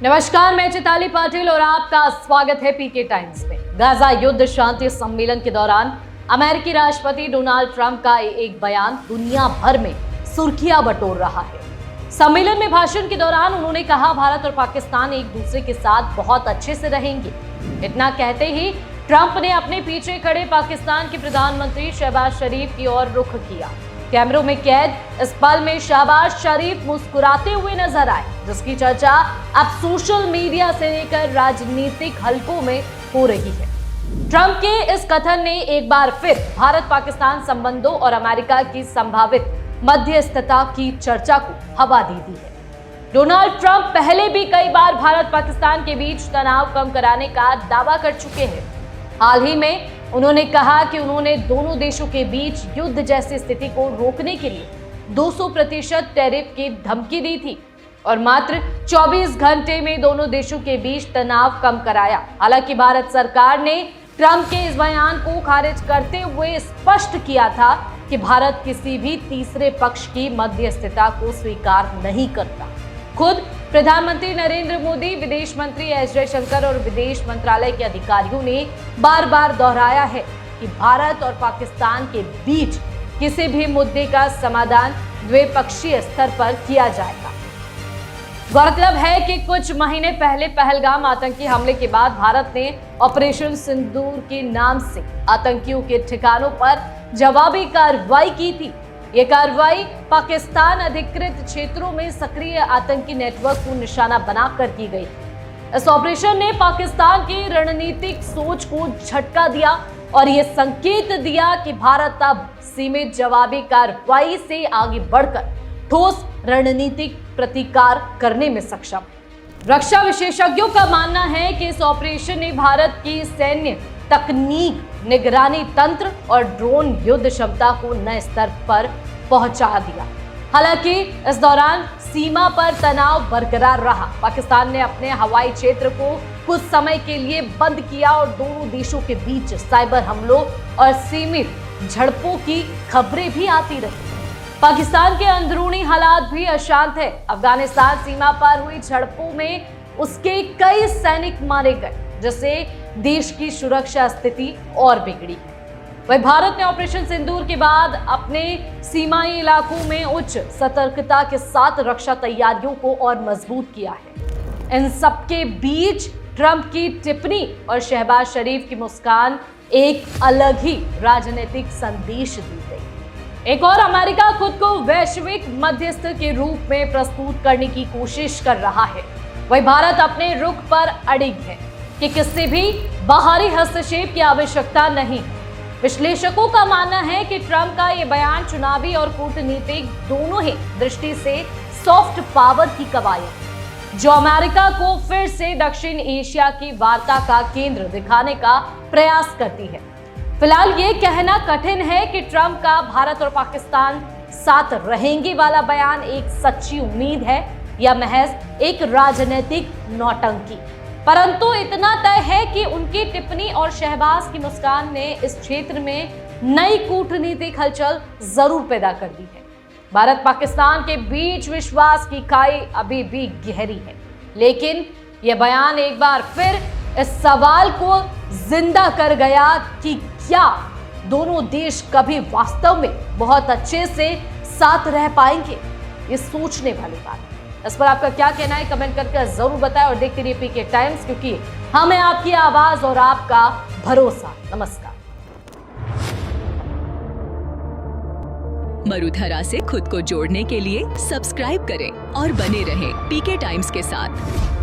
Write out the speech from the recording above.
नमस्कार, मैं चैताली पाटिल और आपका स्वागत है पीके टाइम्स में। गाजा युद्ध शांति सम्मेलन के दौरान अमेरिकी राष्ट्रपति डोनाल्ड ट्रंप का एक बयान दुनिया भर में सुर्खियां बटोर रहा है। सम्मेलन में भाषण के दौरान उन्होंने कहा, भारत और पाकिस्तान एक दूसरे के साथ बहुत अच्छे से रहेंगे। इतना कहते ही ट्रंप ने अपने पीछे खड़े पाकिस्तान के प्रधानमंत्री शहबाज शरीफ की ओर रुख किया। कैमरों में कैद इस पल में शहबाज शरीफ मुस्कुराते हुए नजर आए, जिसकी चर्चा अब सोशल मीडिया से लेकर राजनीतिक हलकों में हो रही है। ट्रंप के इस कथन ने एक बार फिर भारत पाकिस्तान संबंधों और अमेरिका की संभावित मध्यस्थता की चर्चा को हवा दे दी है। डोनाल्ड ट्रंप पहले भी कई बार भारत पाकिस्तान के बीच तनाव कम कराने का दावा कर चुके हैं। हाल ही में उन्होंने कहा कि उन्होंने दोनों देशों के बीच युद्ध जैसी स्थिति को रोकने के लिए 200% टैरिफ की धमकी दी थी और मात्र 24 घंटे में दोनों देशों के बीच तनाव कम कराया। हालांकि भारत सरकार ने ट्रंप के इस बयान को खारिज करते हुए स्पष्ट किया था कि भारत किसी भी तीसरे पक्ष की मध्यस्थता को स्वीकार नहीं करता। खुद प्रधानमंत्री नरेंद्र मोदी, विदेश मंत्री एस जयशंकर और विदेश मंत्रालय के अधिकारियों ने बार बार दोहराया है कि भारत और पाकिस्तान के बीच किसी भी मुद्दे का समाधान द्विपक्षीय स्तर पर किया जाएगा। गौरतलब है कि कुछ महीने पहले पहलगाम आतंकी हमले के बाद भारत ने ऑपरेशन सिंदूर के नाम से आतंकियों के ठिकानों पर जवाबी कार्रवाई की थी। ये कार्रवाई पाकिस्तान अधिकृत क्षेत्रों में सक्रिय आतंकी नेटवर्क को निशाना बनाकर की गई। इस ऑपरेशन ने पाकिस्तान की रणनीतिक सोच को झटका दिया और ये संकेत दिया कि भारत अब सीमित जवाबी कार्रवाई से आगे बढ़कर ठोस रणनीतिक प्रतिकार करने में सक्षम। रक्षा विशेषज्ञों का मानना है कि इस ऑपरेशन ने भारत की सैन्य तकनीक, निगरानी तंत्र और ड्रोन युद्ध क्षमता को नए स्तर पर पहुंचा दिया। हालांकि इस दौरान सीमा पर तनाव बरकरार रहा। पाकिस्तान ने अपने हवाई क्षेत्र को कुछ समय के लिए बंद किया और दोनों देशों के बीच साइबर हमलों और सीमित झड़पों की खबरें भी आती रही। पाकिस्तान के अंदरूनी हालात भी अशांत है। अफगानिस्तान सीमा पर हुई झड़पों में उसके कई सैनिक मारे गए, जिससे देश की सुरक्षा स्थिति और बिगड़ी। वहीं भारत ने ऑपरेशन सिंदूर के बाद अपने सीमाई इलाकों में उच्च सतर्कता के साथ रक्षा तैयारियों को और मजबूत किया है। इन सबके बीच ट्रंप की टिप्पणी और शहबाज शरीफ की मुस्कान एक अलग ही राजनीतिक संदेश दी गई। एक और अमेरिका खुद को वैश्विक मध्यस्थ के रूप में प्रस्तुत करने की कोशिश कर रहा है। वहीं भारत अपने रुख पर अड़िग है कि किसी भी बाहरी हस्तक्षेप की आवश्यकता नहीं। विश्लेषकों का मानना है कि ट्रंप का ये बयान चुनावी और कूटनीतिक दोनों ही दृष्टि से सॉफ्ट पावर की कवायद, जो अमेरिका को फिर से दक्षिण एशिया की वार्ता का केंद्र दिखाने का प्रयास करती है। फिलहाल ये कहना कठिन है कि ट्रंप का भारत और पाकिस्तान साथ रहेंगे वाला बयान एक सच्ची उम्मीद है या महज एक राजनीतिक नौटंकी। परंतु इतना तय है कि उनकी टिप्पणी और शहबाज की मुस्कान ने इस क्षेत्र में नई कूटनीतिक हलचल जरूर पैदा कर दी है। भारत पाकिस्तान के बीच विश्वास की खाई अभी भी गहरी है, लेकिन यह बयान एक बार फिर इस सवाल को जिंदा कर गया कि क्या दोनों देश कभी वास्तव में बहुत अच्छे से साथ रह पाएंगे। ये सोचने वाली बात है। इस पर आपका क्या कहना है, कमेंट करके जरूर बताएं और देखते रहिए पीके टाइम्स, क्योंकि हमें आपकी आवाज और आपका भरोसा। नमस्कार। मरुधरा से खुद को जोड़ने के लिए सब्सक्राइब करें और बने रहें पीके टाइम्स के साथ।